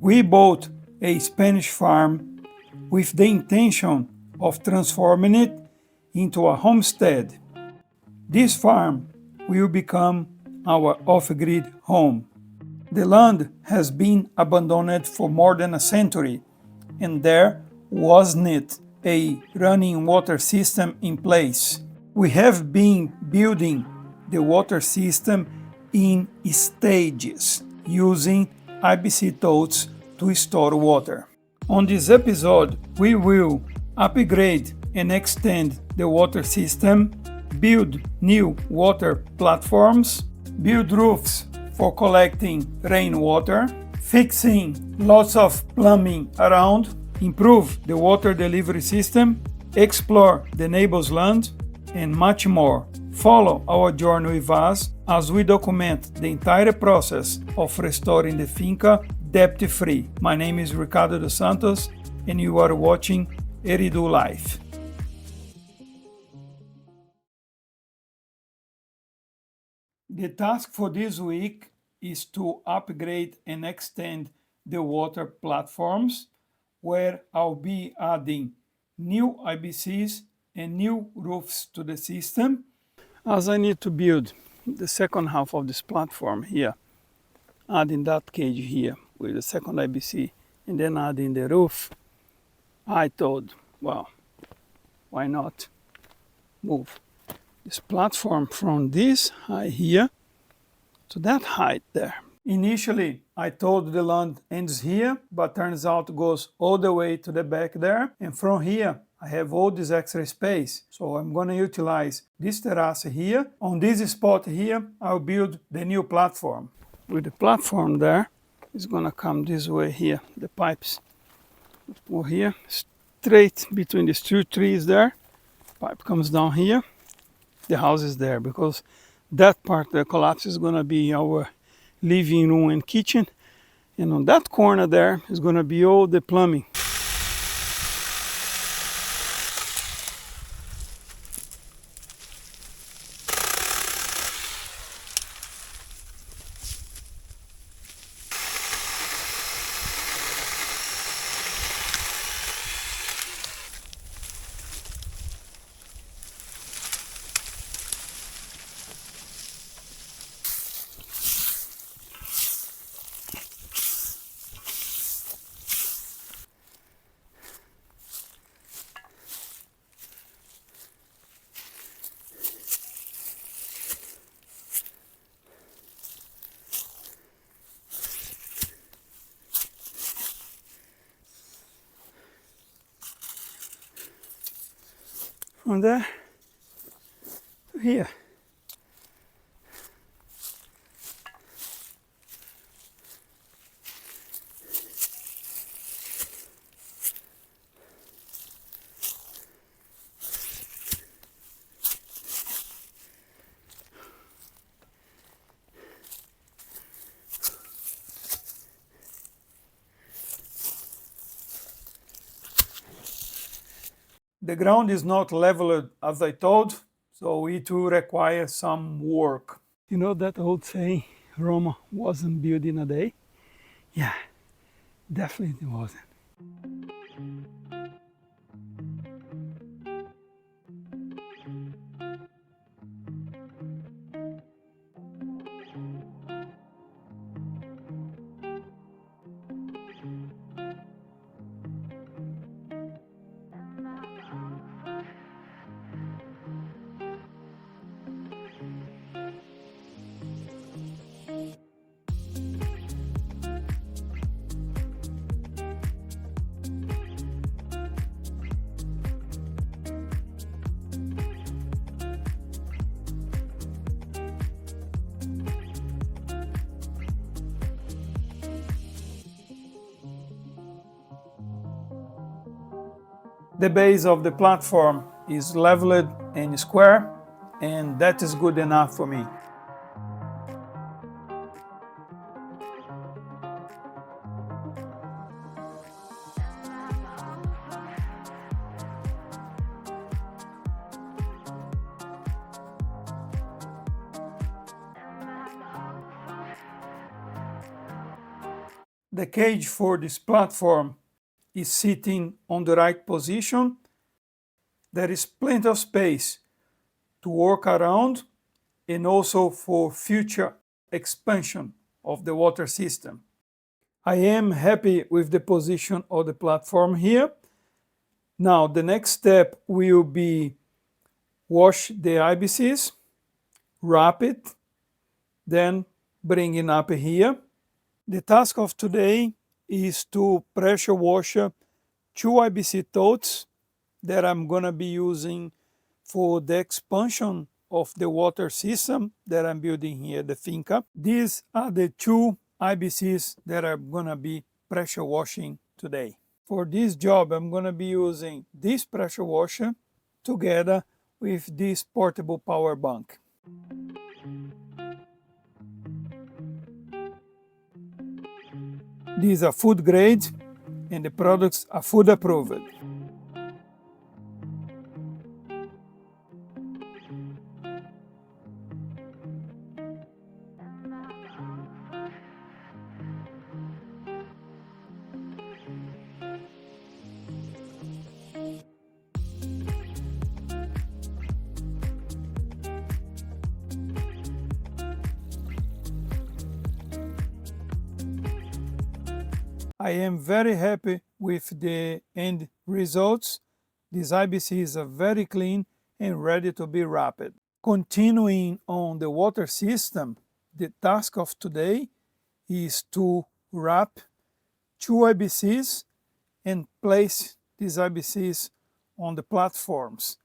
We bought a Spanish farm with the intention of transforming it into a homestead. This farm will become our off-grid home. The land has been abandoned for more than a century, and there wasn't a running water system in place. We have been building the water system in stages, using IBC totes to store water. On this episode, we will upgrade and extend the water system, build new water platforms, build roofs for collecting rainwater, fixing lots of plumbing around, improve the water delivery system, explore the neighbor's land, and much more. Follow our journey with us as we document the entire process of restoring the finca debt-free. My name is Ricardo dos Santos, and you are watching Eridu Life. The task for this week is to upgrade and extend the water platforms, where I'll be adding new IBCs and new roofs to the system. As I need to build the second half of this platform here, adding that cage here with the second IBC and then adding the roof, I thought, well, why not move this platform from this height here to that height there. Initially, I thought the land ends here, but turns out it goes all the way to the back there. And from here, I have all this extra space. So I'm going to utilize this terrace here. On this spot here, I'll build the new platform. With the platform there, it's going to come this way here. The pipes go here, straight between these two trees there. Pipe comes down here. The house is there because that part that collapses is going to be our living room and kitchen, and on that corner there is going to be all the plumbing. From there to here. The ground is not leveled as I thought, so it will require some work. You know that old saying, Roma wasn't built in a day? Yeah, definitely wasn't. The base of the platform is leveled and square, and that is good enough for me. The cage for this platform is sitting on the right position. There is plenty of space to work around and also for future expansion of the water system. I am happy with the position of the platform here. Now the next step will be wash the IBCs, wrap it, then bring it up here. The task of today is to pressure wash 2 IBC totes that I'm going to be using for the expansion of the water system that I'm building here, the finca. These are the 2 IBCs that I'm going to be pressure washing today. For this job, I'm going to be using this pressure washer together with this portable power bank. These are food grade and the products are food approved. I am very happy with the end results. These IBCs are very clean and ready to be wrapped. Continuing on the water system, the task of today is to wrap 2 IBCs and place these IBCs on the platforms.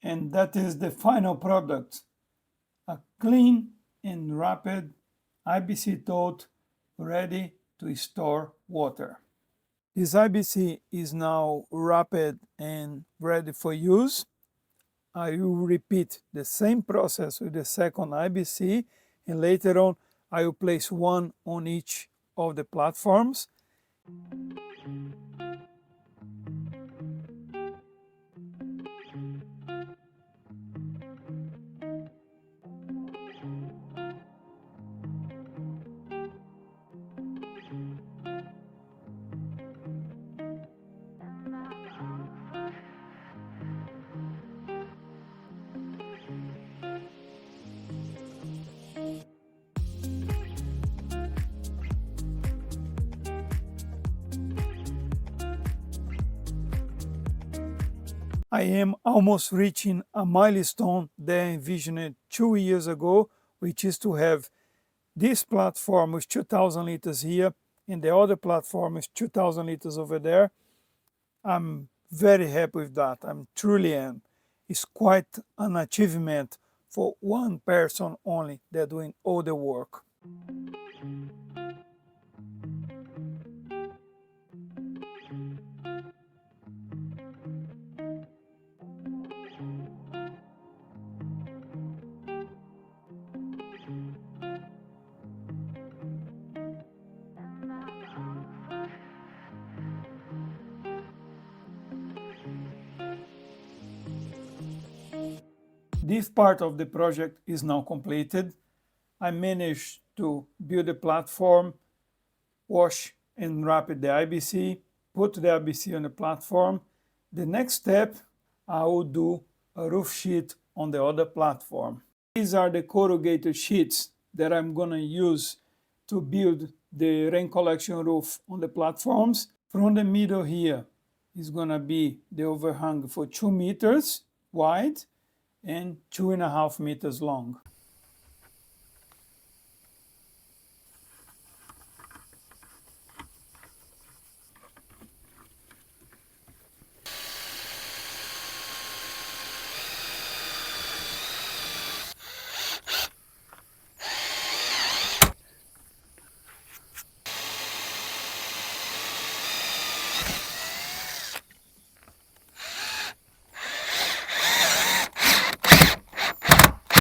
And that is the final product, a clean and wrapped IBC tote ready to store water. This IBC is now wrapped and ready for use. I will repeat the same process with the second IBC, and later on I will place one on each of the platforms. I am almost reaching a milestone that I envisioned 2 years ago, which is to have this platform with 2,000 liters here and the other platform is 2,000 liters over there. I'm very happy with that. I truly am. It's quite an achievement for one person only that's doing all the work. This part of the project is now completed. I managed to build a platform, wash and wrap the IBC, put the IBC on the platform. The next step, I will do a roof sheet on the other platform. These are the corrugated sheets that I'm gonna use to build the rain collection roof on the platforms. From the middle here is gonna be the overhang for 2 meters wide and 2.5 meters long.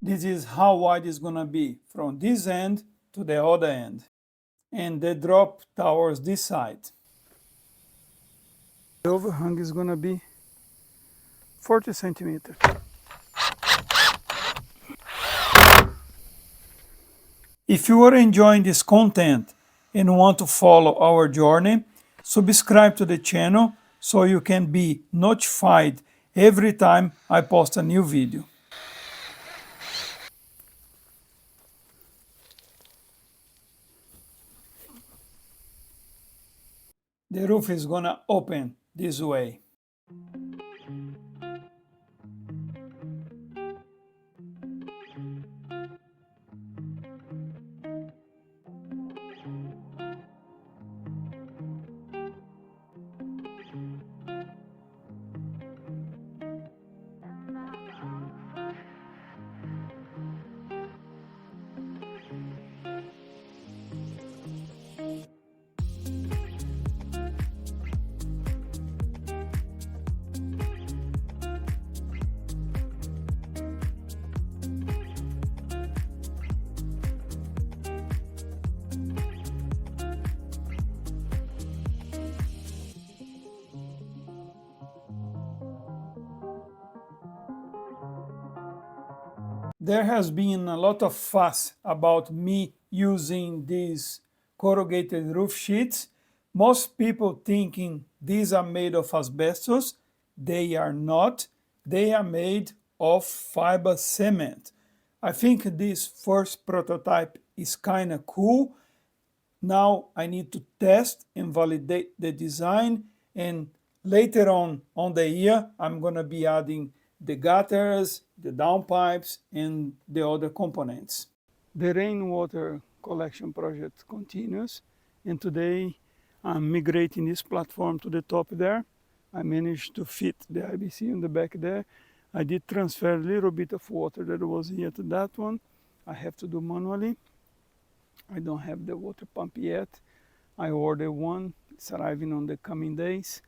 This is how wide it's gonna be from this end to the other end. And the drop towards this side. The overhang is gonna be 40 centimeters. If you are enjoying this content and want to follow our journey, subscribe to the channel so you can be notified every time I post a new video. The roof is gonna open this way. There has been a lot of fuss about me using these corrugated roof sheets. Most people thinking these are made of asbestos. They are not. They are made of fiber cement. I think this first prototype is kind of cool. Now I need to test and validate the design, and later on the year I'm going to be adding the gutters, the downpipes, and the other components. The rainwater collection project continues, and today I'm migrating this platform to the top there. I managed to fit the IBC in the back there. I did transfer a little bit of water that was here to that one. I have to do manually. I don't have the water pump yet. I ordered one. It's arriving on the coming days.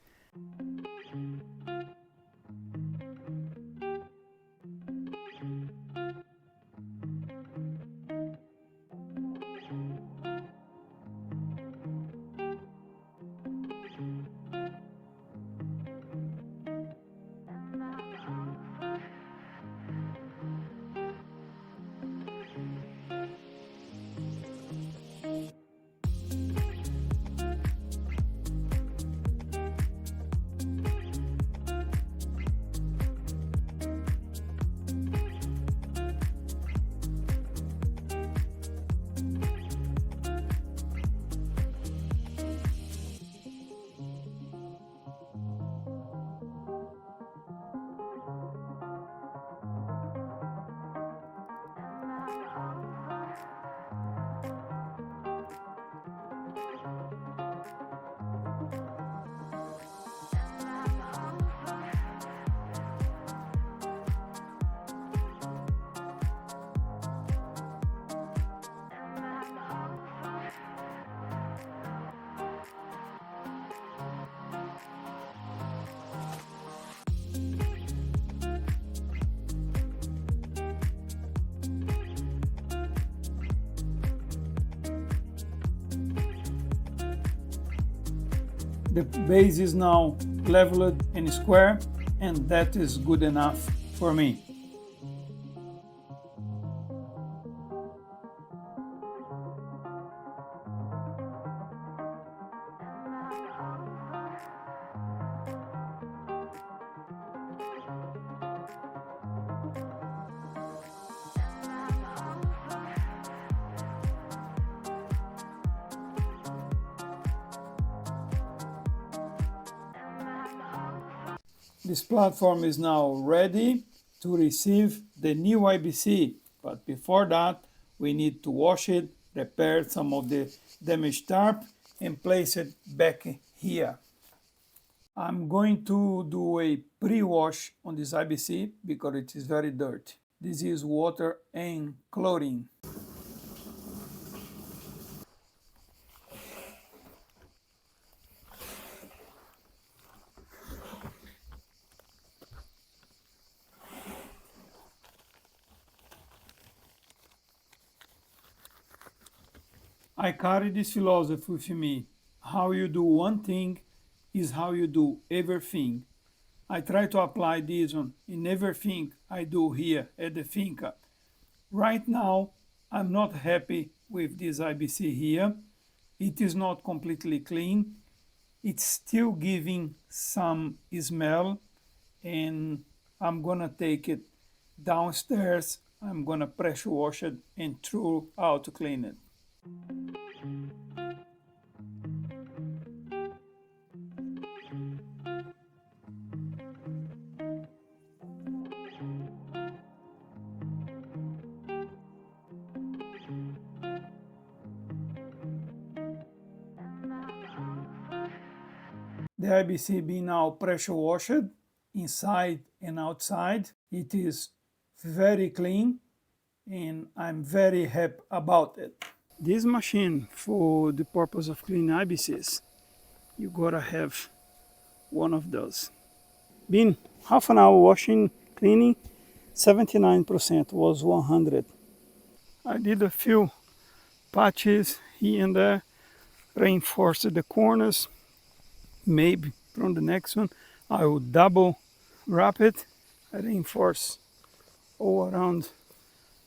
The base is now leveled and square, and that is good enough for me. This platform is now ready to receive the new IBC, but before that we need to wash it, repair some of the damaged tarp, and place it back here. I'm going to do a pre-wash on this IBC because it is very dirty. This is water and chlorine. I carry this philosophy with me. How you do one thing is how you do everything. I try to apply this one in everything I do here at the finca. Right now, I'm not happy with this IBC here. It is not completely clean. It's still giving some smell, and I'm gonna take it downstairs. I'm gonna pressure wash it and throw out to clean it. The IBC being now pressure washed inside and outside. It is very clean and I'm very happy about it. This machine, for the purpose of cleaning IBCs, you gotta have one of those. Been half an hour washing, cleaning, 79% was 100. I did a few patches here and there, reinforced the corners. Maybe from the next one I will double wrap it, reinforce all around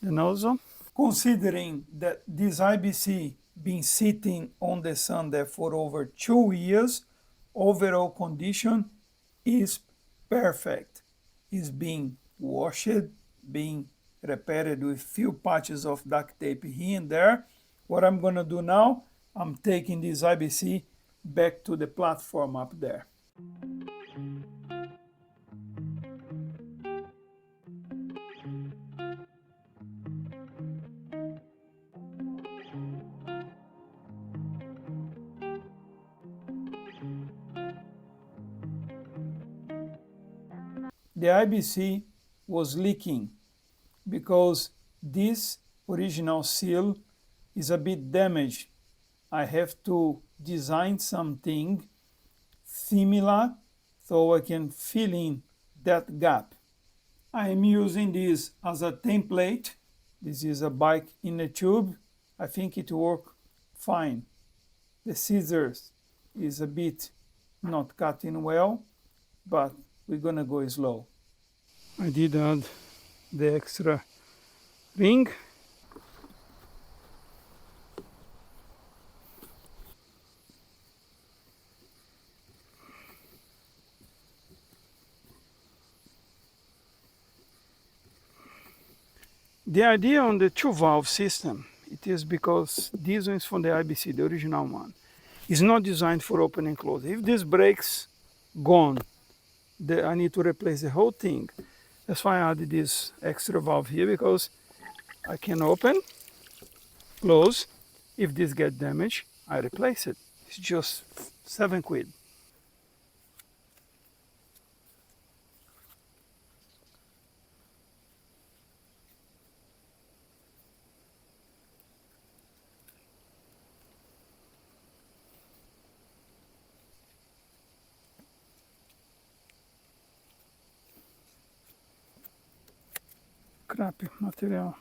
the nozzle. Considering that this IBC been sitting on the sun there for over 2 years, overall condition is perfect. It's being washed, being repaired with few patches of duct tape here and there. What I'm gonna do now, I'm taking this IBC back to the platform up there. The IBC was leaking because this original seal is a bit damaged. I have to design something similar so I can fill in that gap. I am using this as a template. This is a bike in a tube. I think it works fine. The scissors is a bit not cutting well, but we're gonna go slow. I did add the extra ring. The idea on the 2-valve system, it is because this one is from the IBC, the original one. It's not designed for open and close. If this breaks, gone. I need to replace the whole thing. That's why I added this extra valve here, because I can open, close. If this gets damaged, I replace it. It's just 7 quid. Crappy material.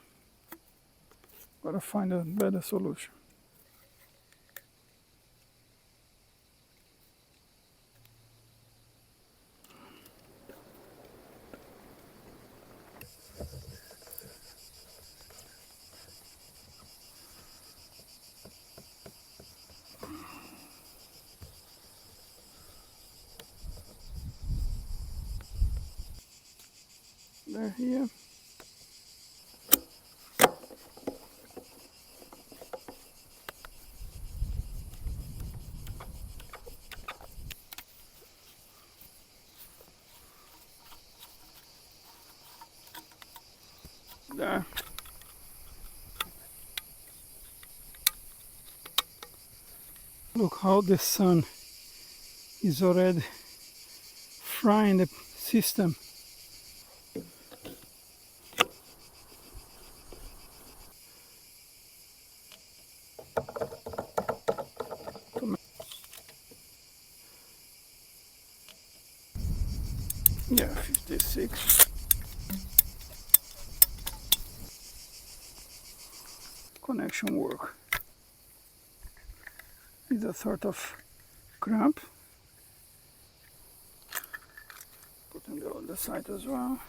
Gotta find a better solution. They're here. there. Look how the sun is already frying the system. Yeah, 56. Connection work. It's a sort of cramp. Put on the other side as well.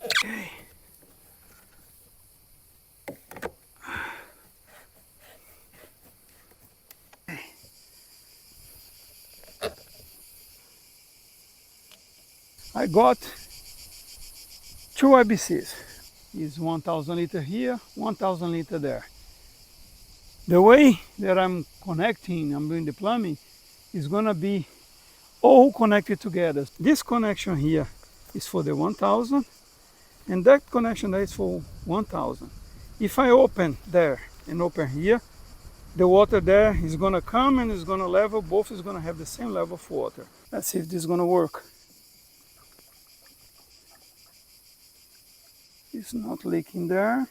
Okay. I got two IBCs. Is 1,000 liter here, 1,000 liter there. The way that I'm connecting, I'm doing the plumbing, is gonna be all connected together. This connection here is for the 1,000, and that connection there is for 1,000. If I open there and open here, the water there is gonna come and it's gonna level, both is gonna have the same level of water. Let's see if this is gonna work. It's not leaking there.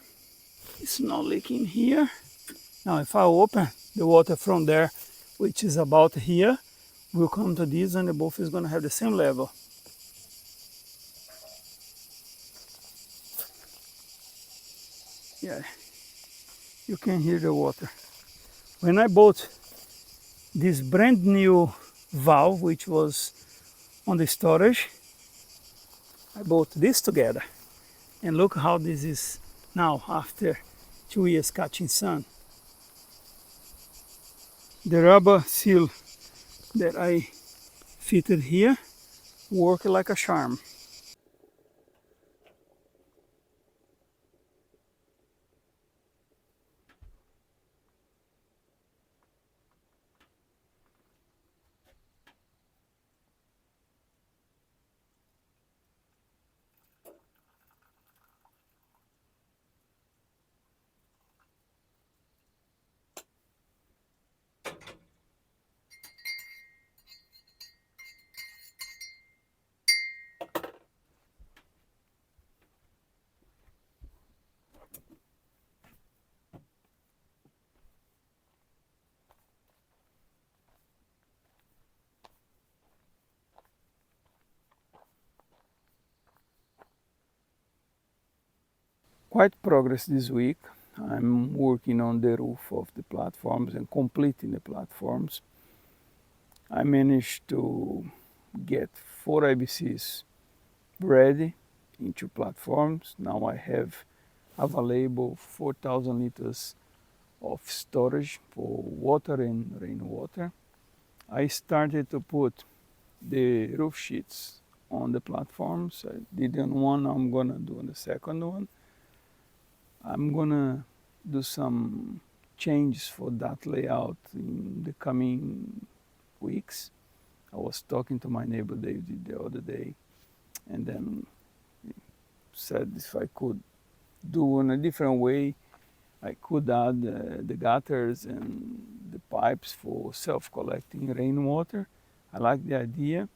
It's not leaking here. Now if I open the water from there, which is about here, will come to this and the both is gonna have the same level. Yeah, you can hear the water. When I bought this brand new valve, which was on the storage, I bought this together. And look how this is now after 2 years catching sun. The rubber seal that I fitted here worked like a charm. Quite progress this week. I'm working on the roof of the platforms and completing the platforms. I managed to get 4 IBCs ready into platforms. Now I have available 4,000 liters of storage for water and rainwater. I started to put the roof sheets on the platforms. I did on one, I'm gonna do on the second one. I'm gonna do some changes for that layout in the coming weeks. I was talking to my neighbor David the other day, and then he said if I could do in a different way, I could add the gutters and the pipes for self-collecting rainwater. I like the idea.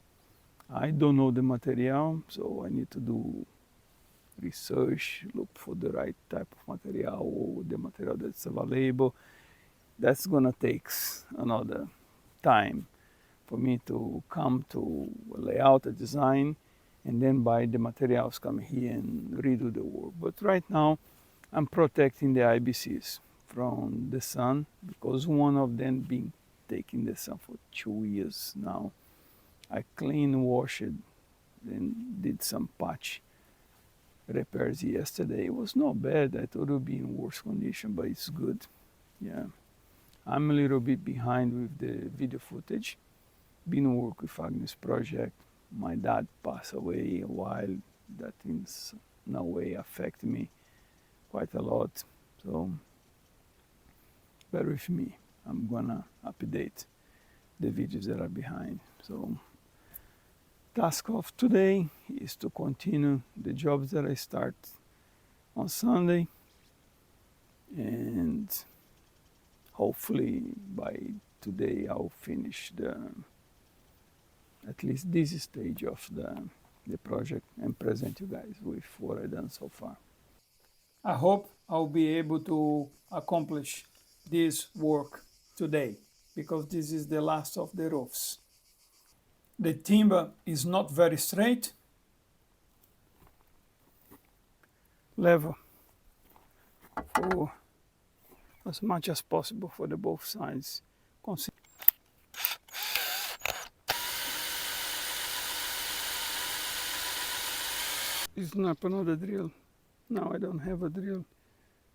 I don't know the material, so I need to do research, look for the right type of material or the material that's available. That's gonna take another time for me to come to lay out a design and then buy the materials, come here and redo the work. But right now I'm protecting the IBCs from the sun because one of them been taking the sun for 2 years now. I clean, washed it, and did some patch repairs yesterday. It was not bad. I thought it would be in worse condition, but it's good. Yeah. I'm a little bit behind with the video footage. Been working with Agnes project. My dad passed away a while. That in no way affected me quite a lot. So bear with me. I'm gonna update the videos that are behind. So task of today is to continue the jobs that I start on Sunday, and hopefully by today I'll finish at least this stage of the project and present you guys with what I've done so far. I hope I'll be able to accomplish this work today, because this is the last of the roofs. The timber is not very straight. Level for as much as possible for the both sides. Snap another drill. Now I don't have a drill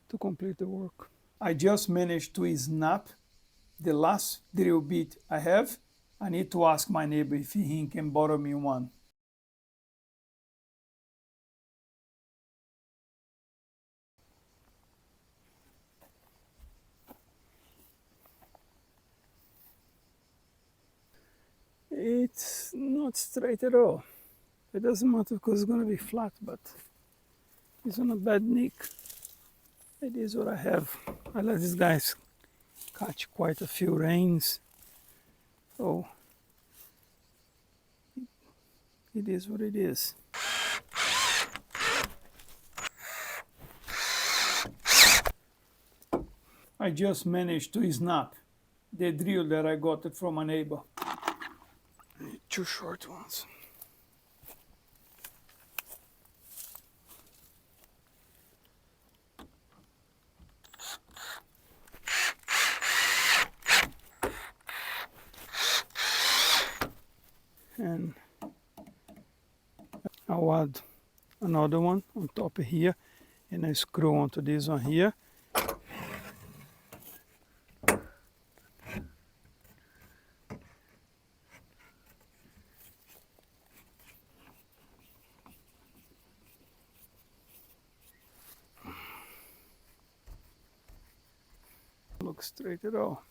to complete the work. I just managed to snap the last drill bit I have. I need to ask my neighbor if he can borrow me one. It's not straight at all. It doesn't matter because it's going to be flat, but it's on a bad nick. It is what I have. I let these guys catch quite a few rains, so it is what it is. I just managed to snap the drill that I got it from a neighbor. Two short ones. And I'll add another one on top of here, and I screw onto this one here. Look straight at all.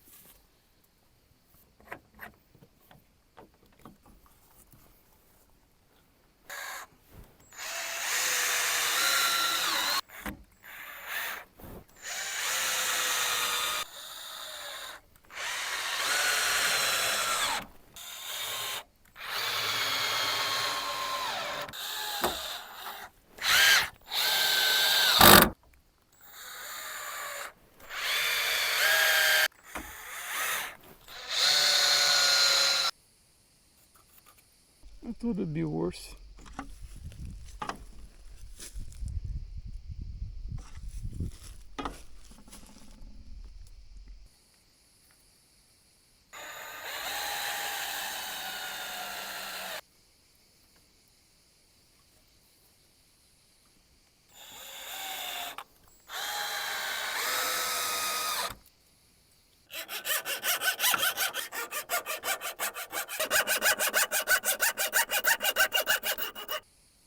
I thought it'd be worse.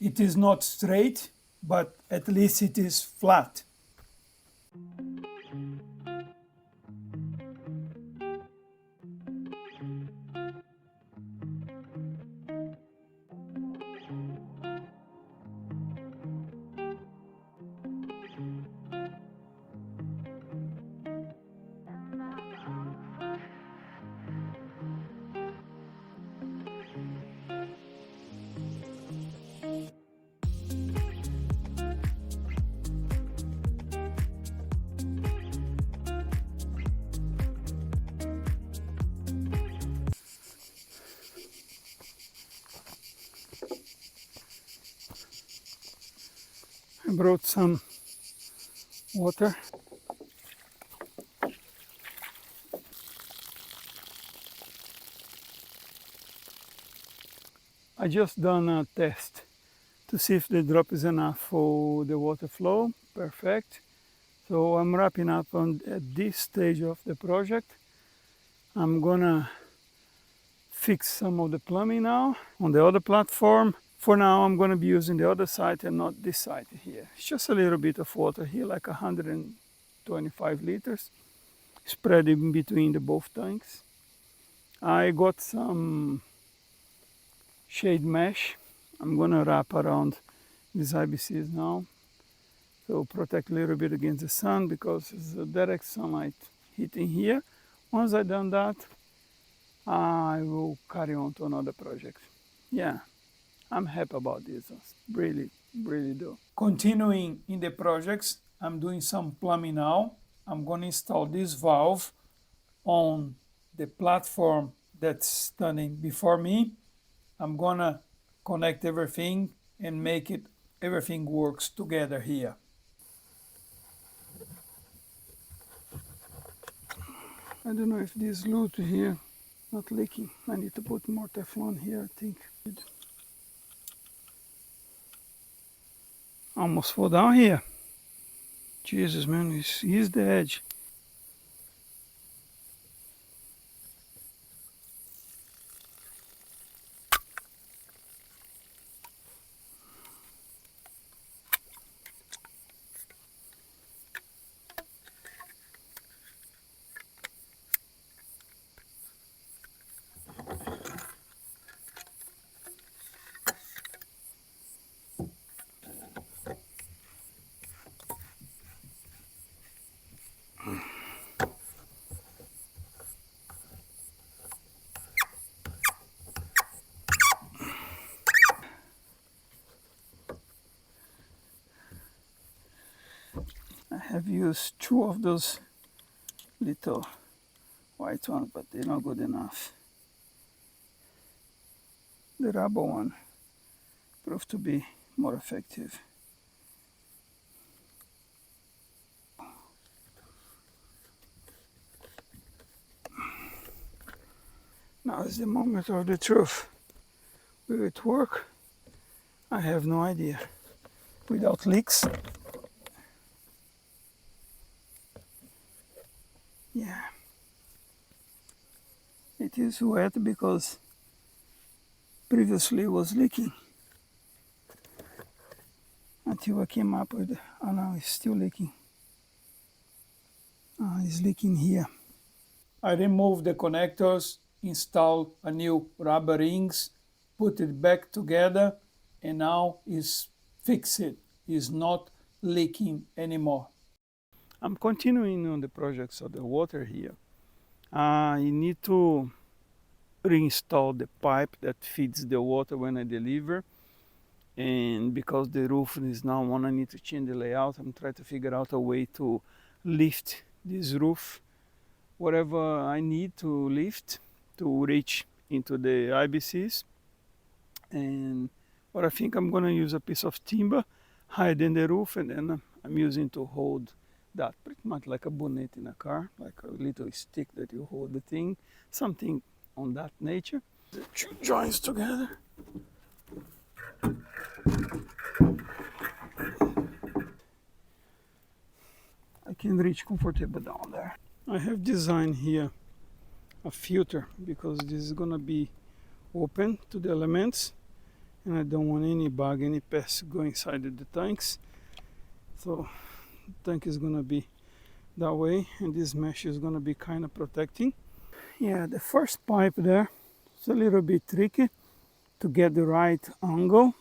It is not straight, but at least it is flat. I brought some water. I just done a test to see if the drop is enough for the water flow. Perfect. So I'm wrapping up at this stage of the project. I'm gonna fix some of the plumbing now on the other platform. For now, I'm gonna be using the other side and not this side here. It's just a little bit of water here, like 125 liters, spread in between the both tanks. I got some shade mesh. I'm gonna wrap around these IBCs now to protect a little bit against the sun because it's a direct sunlight hitting here. Once I've done that, I will carry on to another project. Yeah, I'm happy about this. Really, really do. Continuing in the projects, I'm doing some plumbing now. I'm going to install this valve on the platform that's standing before me. I'm going to connect everything and make it everything works together here. I don't know if this lute here not leaking. I need to put more Teflon here, I think. Almost fall down here. Jesus, man, here's the edge. I have used 2 of those little white ones, but they're not good enough. The rubber one proved to be more effective. Now is the moment of the truth. Will it work? I have no idea. Without leaks. Yeah. It is wet because previously it was leaking. Until I came up with, oh no, it's still leaking. It's leaking here. I removed the connectors, installed a new rubber rings, put it back together, and now it's fixed. It's not leaking anymore. I'm continuing on the projects of the water here. I need to reinstall the pipe that feeds the water when I deliver. And because the roof is now on, I need to change the layout. I'm trying to figure out a way to lift this roof, whatever I need to lift to reach into the IBCs. And what I think I'm gonna use a piece of timber higher than the roof, and then I'm using to hold that, pretty much like a bonnet in a car, like a little stick that you hold the thing, something on that nature. The 2 joints together. I can reach comfortable down there. I have designed here a filter because this is gonna be open to the elements, and I don't want any bug, any pest go inside the tanks. So the tank is gonna be that way, and this mesh is gonna be kind of protecting. Yeah, the first pipe there is a little bit tricky to get the right angle.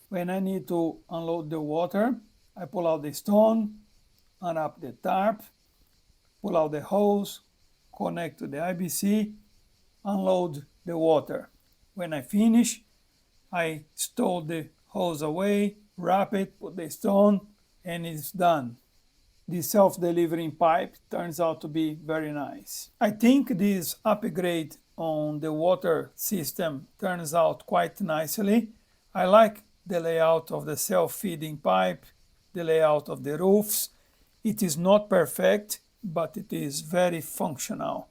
When I need to unload the water, I pull out the stone, unwrap the tarp, pull out the hose, connect to the IBC, unload the water. When I finish, I stow the hose away, wrap it, put the stone, and it's done. This self-delivering pipe turns out to be very nice. I think this upgrade on the water system turns out quite nicely. I like the layout of the self-feeding pipe, the layout of the roofs. It is not perfect, but it is very functional.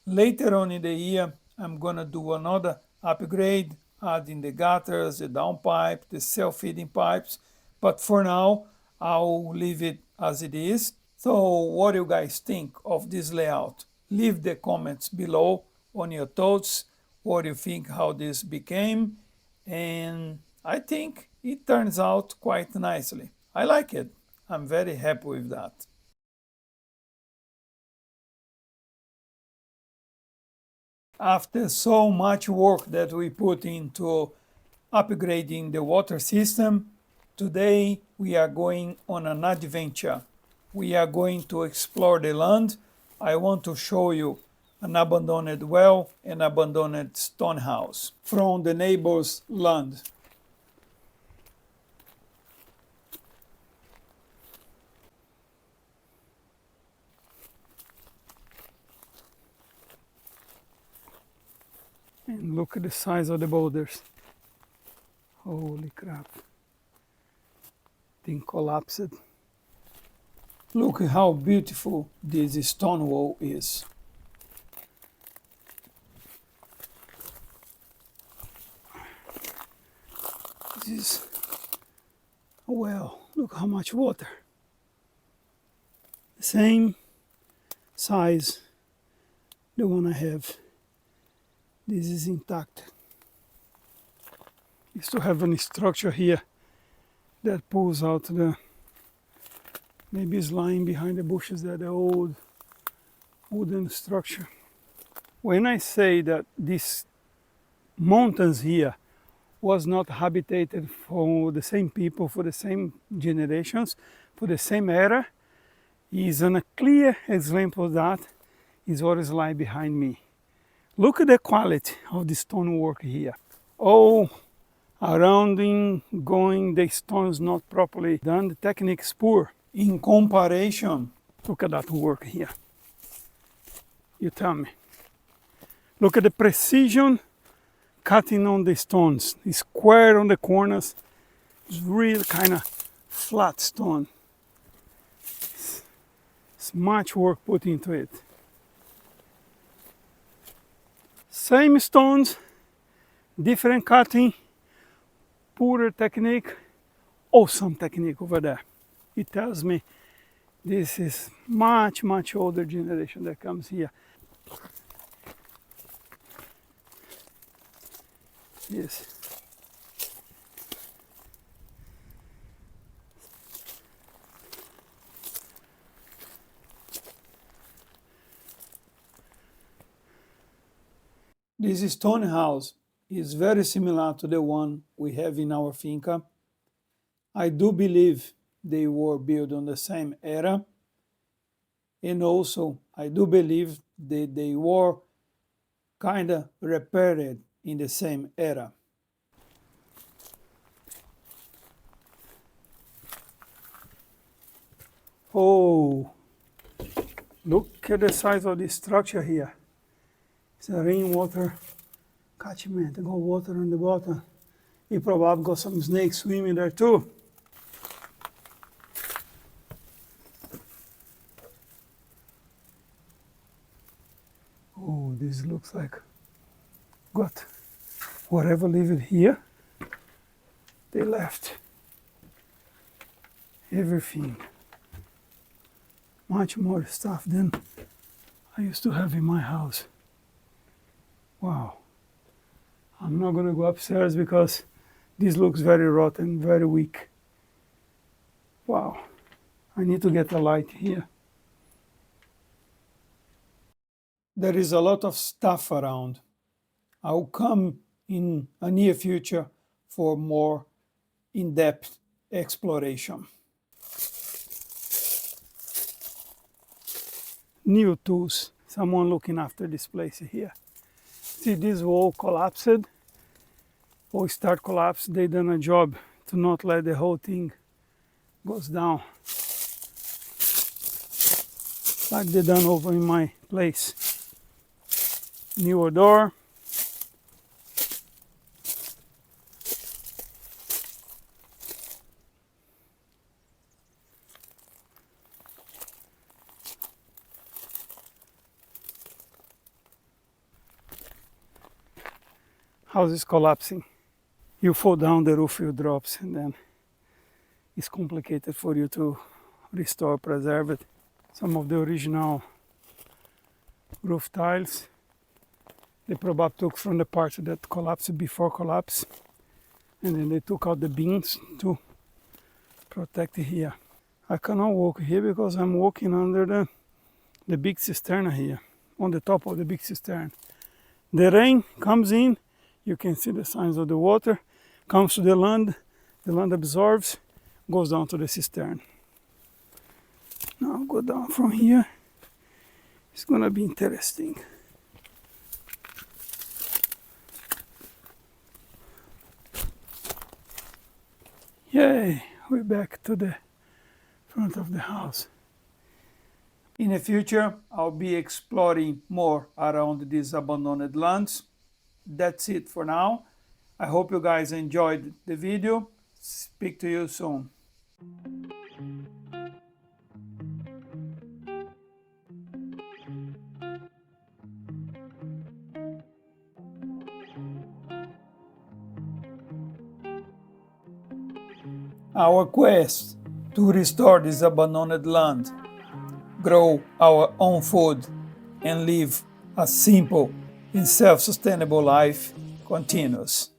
Later on in the year, I'm gonna do another upgrade, adding the gutters, the downpipe, the self-feeding pipes. But for now, I'll leave it as it is. So what do you guys think of this layout? Leave the comments below on your thoughts, what do you think how this became, and I think it turns out quite nicely. I like it. I'm very happy with that. After so much work that we put into upgrading the water system, today we are going on an adventure. We are going to explore the land. I want to show you an abandoned well and abandoned stone house from the neighbor's land. And look at the size of the boulders. Holy crap. Thing collapsed. Look how beautiful this stone wall is. This is a well. Look how much water. The same size the one I have. This is intact. Used to have a structure here that pulls out the, maybe it's lying behind the bushes there, the old wooden structure. When I say that these mountains here was not habitated for the same people, for the same generations, for the same era, is a clear example of that is what is lying behind me. Look at the quality of the stonework here. All around going, the stones not properly done, the technique is poor. In comparison, look at that work here. You tell me. Look at the precision cutting on the stones. It's square on the corners. It's really kind of flat stone. It's much work put into it. Same stones, different cutting, poorer technique, awesome technique over there. It tells me this is much older generation that comes here. Yes. This stone house is very similar to the one we have in our finca. I do believe they were built on the same era, and also I do believe that they were kind of repaired in the same era. Oh, look at the size of this structure here. It's a rainwater catchment. Got water on the bottom. You probably got some snakes swimming there too. Oh, this looks like got whatever lived here. They left everything. Much more stuff than I used to have in my house. Wow. I'm not gonna go upstairs because this looks very rotten, very weak. Wow. I need to get a light here. There is a lot of stuff around. I'll come in a near future for more in-depth exploration. New tools. Someone looking after this place here. See, this wall collapsed or start collapse. They done a job to not let the whole thing goes down, like they done over in my place. Newer door. house is collapsing. You fall down, the roof will drops, and then it's complicated for you to restore, preserve it. Some of the original roof tiles, they probably took from the part that collapsed before collapse, and then they took out the beams to protect it here. I cannot walk here because I'm walking under the big cistern here, on the top of the big cistern. The rain comes in, you can see the signs of the water, comes to the land absorbs, goes down to the cistern. Now I'll go down from here. It's gonna be interesting. Yay, we're back to the front of the house. In the future, I'll be exploring more around these abandoned lands. That's it for now. I hope you guys enjoyed the video. Speak to you soon. Our quest to restore this abandoned land, grow our own food, and live a simple and self-sustainable life continues.